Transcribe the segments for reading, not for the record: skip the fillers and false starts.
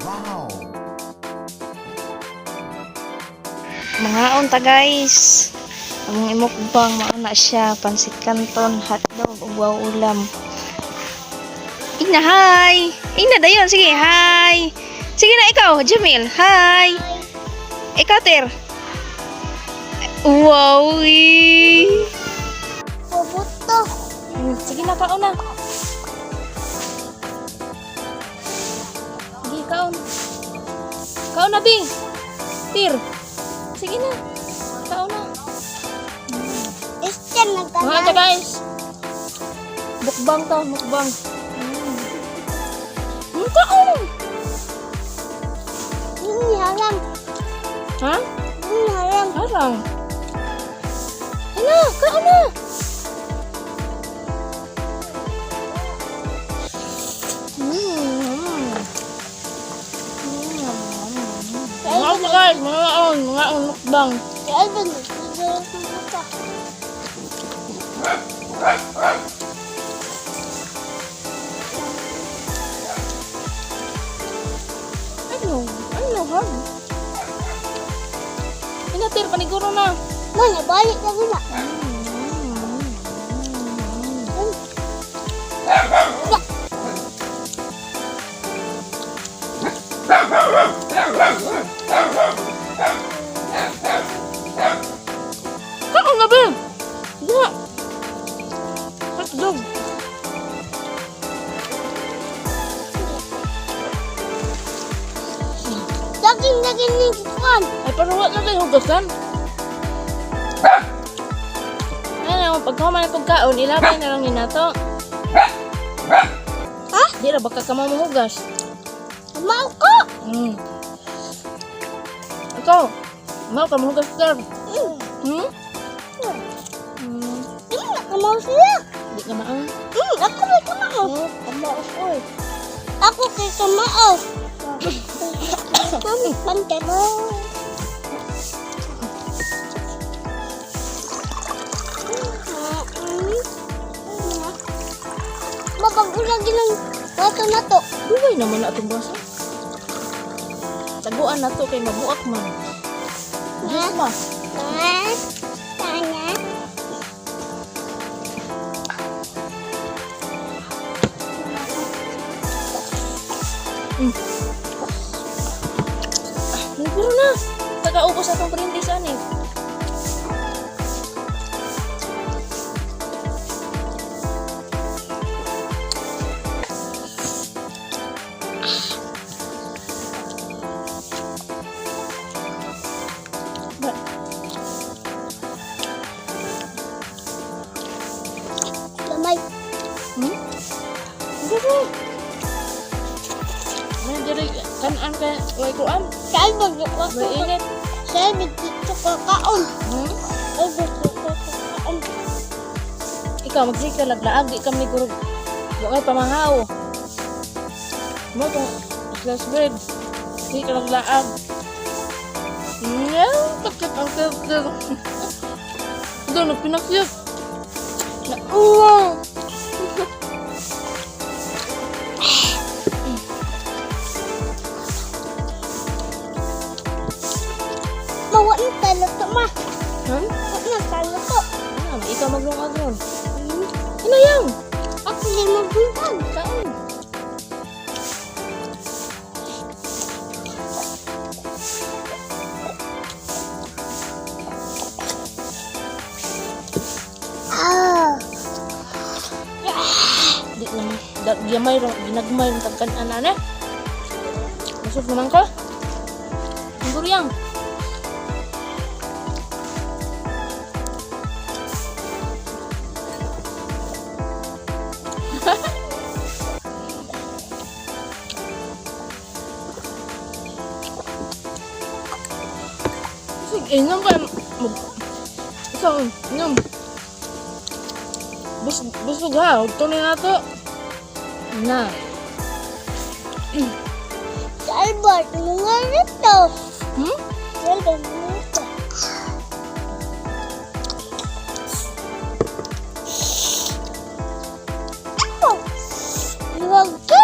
Wow! Mga unta guys. Ang imukbang maana siya, pansit canton, hotdog, ug ulam. Ina, hi! Ina, dayon, sige, hi! Sige na, ikaw, Jamil, hi! Ikaw, Ter. Wow! Puputo. Sige na, kaon na. Sige, kaon. Kaon na, Bing. Ter. Sige na. Kaon na. Este Mga nagkaroon. ito guys. Mukbang to, mukbang. Kaon! Ini haram. Ha? Ini haram. Harang. Ano? Kaon na! Mga ito guys, mga mukbang. Kaya ba nagsigaw sa mata? Ano, ha? Inatir, paniguro na. Mana, balik na gula. Kaon na ba? Diba? Hotdog. Daging ni kikuan. Ay, parang wala na kayo hugasan. Ano, pagkaman itong kaon, ilagay na lang nila to. Ha? Di na, baka ka mamuhugas. Mau ko. Ikaw, mau ka mahugas ka. Hmm? Ini nak kamau sila. Di ka maang. Aku may kamau. Kamao ko eh. Aku kay kamau. Mami, pantai mo. Mapag-ulang ginang bato na to. Buhay naman na itong basa. Taguan na to kay mabuak man. Diyos ma. Tanya. Nagpuro na. Tagaubos atong printis ani. Lamay. Gabo. May diri kanan ka way kuan. Kaya ba Mainit. Saya dito kakaon. Ay, dito kakaon. Ikaw magsika laglaag di kami gurug. Wa kay pamahaw. Mo tong slice bread. Di ka laglaag. Takit ang kaya. Ito, nagpinakyat. Uwa! Mawa na talo to, ma. Ha? Mawa na talo to. Ano, ikaw maglungag ron. Ano yan? Ako din magbuntan. Saan? Di naman. Giyamay ron. Ginagmay ron tagkanan na. Masuk naman ko. Ang guryang. Inom ka. Isang, inom. Busog ha. Huwag tuloy na to. Na. Si Albert, mga nito. Hmm? Si Albert, mga nito. Ako. Iwag ka.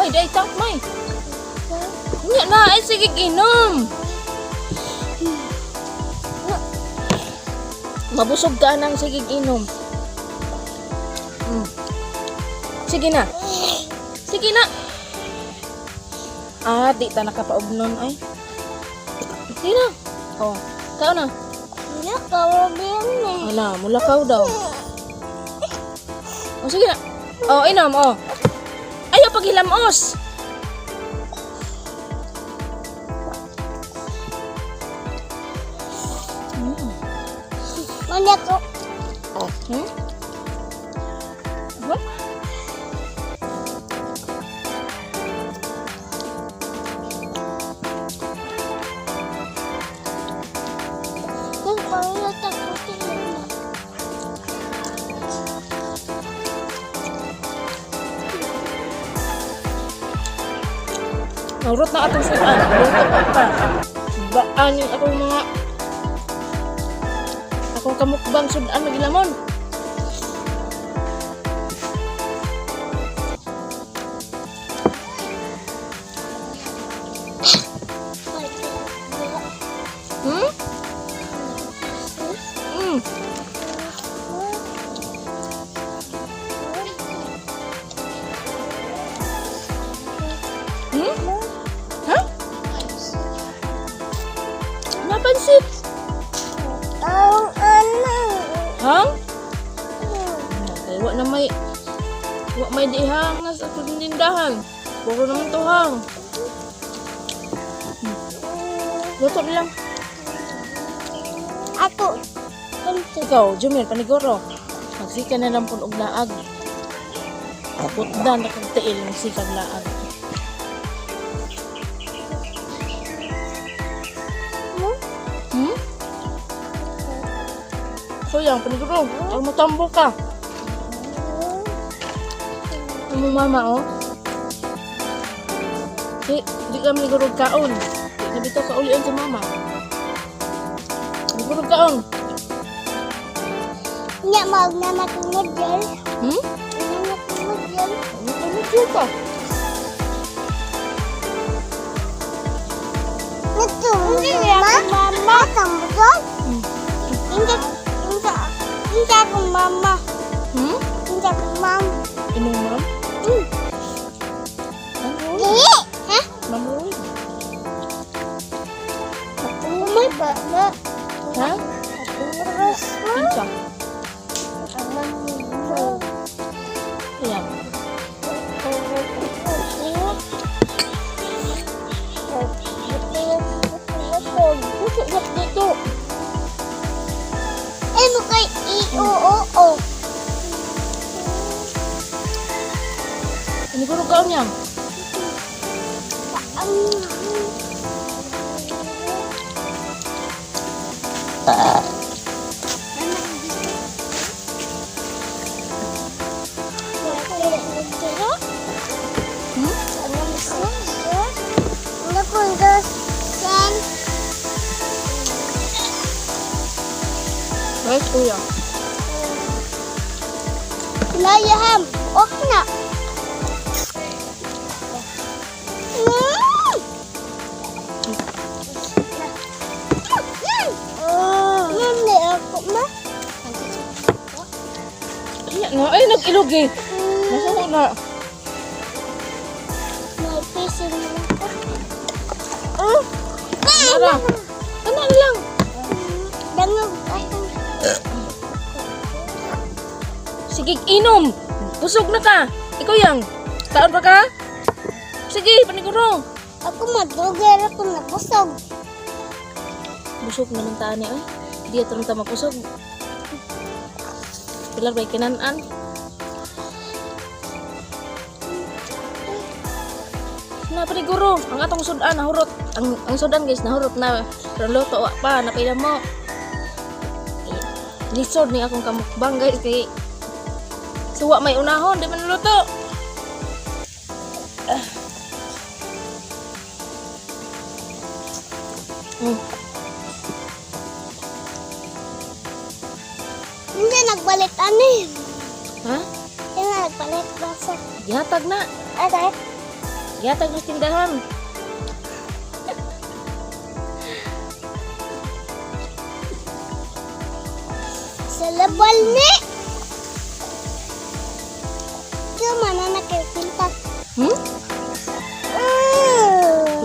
may day tap may. Nya na ay sige inom. Mabusog ka nang sige inom. Sige na. Sige na. Ah, di ta nakapaugnon ay. Sige na. Oh, kao na. Hindi ka din eh. Hala, mulakaw daw. Oh, sige na. Oh, inom, oh. Ayaw paghilamos. Mali ako. What? Kung parang takutin mo. Naurot na atong sudan. Naurot pa. Baan yung akong mga akong kamukbang sudan magilamon. Hmm? Hmm. Hmm? Ha? Napansit? Ang anang. Hang? Okay, wa may dihang na sa tindahan. Puro naman to hang. Luto lang. Ako. Ikaw, Jumel, paniguro. Magsika na lang po og laag. Kaputdan na kong tiil ng sikag laag. Hmm? So yan, paniguro. Huwag matambo ka. Ang mama, oh. Di ka manigurog kaon. Di na bito ka ulian sa mama. Manigurog kaon. Nya mag na matungod yan. Hmm? Nya matungod yan. Ano ka na ka? Natungod mama. Tambutog. Hindi akong mama. Hmm? Hindi akong mama. Inong ma'am? Dili. Ha? Mamuloy. Umay ba? Ha? Terus. Pinsa? Ayan. Pusok dito. Mo kay i-o-o-o. Paniguro kaon yan. Hmm? Guys, kuya. Layaham. Okay na. Mami, ako ma. Ayan na. Ay, nag-ilog eh. Nasa ko na. May piso naman ko. Tara. Tanan lang. Dangog ako. Sige, inom. Busog na ka. Ikaw yang. Taon pa ka? Sige, paniguro. Ako madugar ako nabusog. Busog naman taan eh. Di atong ta mapusog. Pilar bay kinanan. Na paniguro, ang atong sudan nahurot. Ang sudan guys nahurot na. Pero luto wa pa napila mo. Lisod ni akong kamukbang guys kay suwa may unahon, di man luto. Hindi nagbalit ani. Ha? Hindi nagbalit basa. Gihatag na. Ate. Yatag ng tindahan. Sa labal ni. Diyo mana nakipintas. Hmm?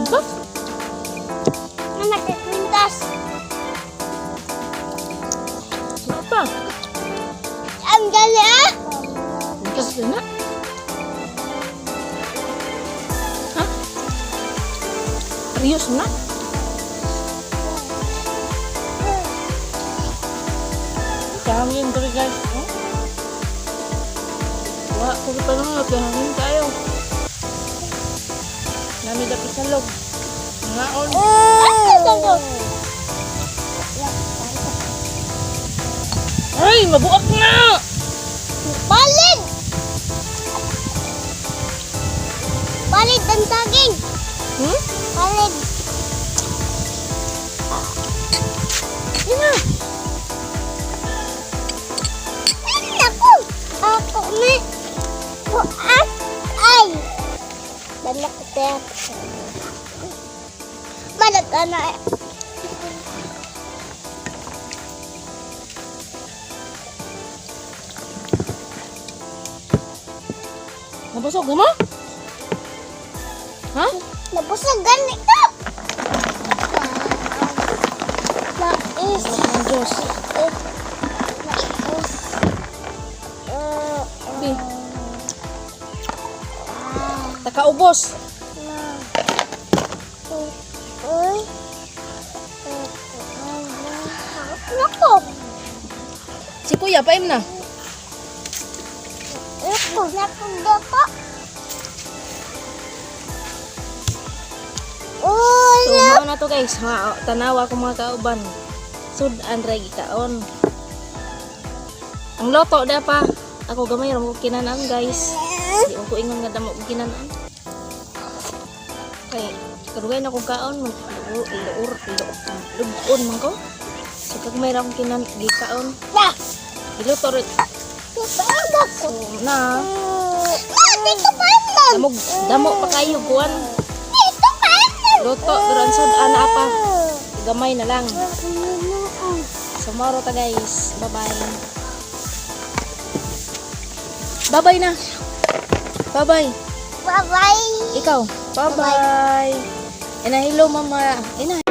Ano? Na nakipintas. Ano pa? Ang gali ah. Bukas din na. Ha? Serius na? Kami yung dali guys. Oh? Wala ko pa lang nagahangin tayo. Nami dapat sa loob. Ngaon. Ay, mabuak na! Balid! Balid ang saging! Hmm? Balid! Yun na! Ay, naku! Ako na! Buat! Ay! Balak ko tayo. Balak ka na eh. Nabusog mo? Ha? Nabusog ganito! Nais! Ang Diyos. Bi. Takaubos. Naku! Si Kuya, paim na. Naku! Naku dako! So, mao na to guys. Tanawa ko mga kauban. Sudan ray kaon. Ang loto da pa. Ako gamay ram ko kinanan guys. Di ko ingon nga damo ko kinanan. Kay karugay na kong kaon mo. Lubon man ko. So kag may ram kinan gikaon. Giluto rin. So na. Dito pa yun! Damo pa kayo kuan. Dito pa yun! Luto duran sad ana pa. Gamay na lang. So maro ta guys. Bye-bye. Bye-bye na. Bye-bye. Bye-bye! Ikaw. Bye-bye. Ina hello mama. Ina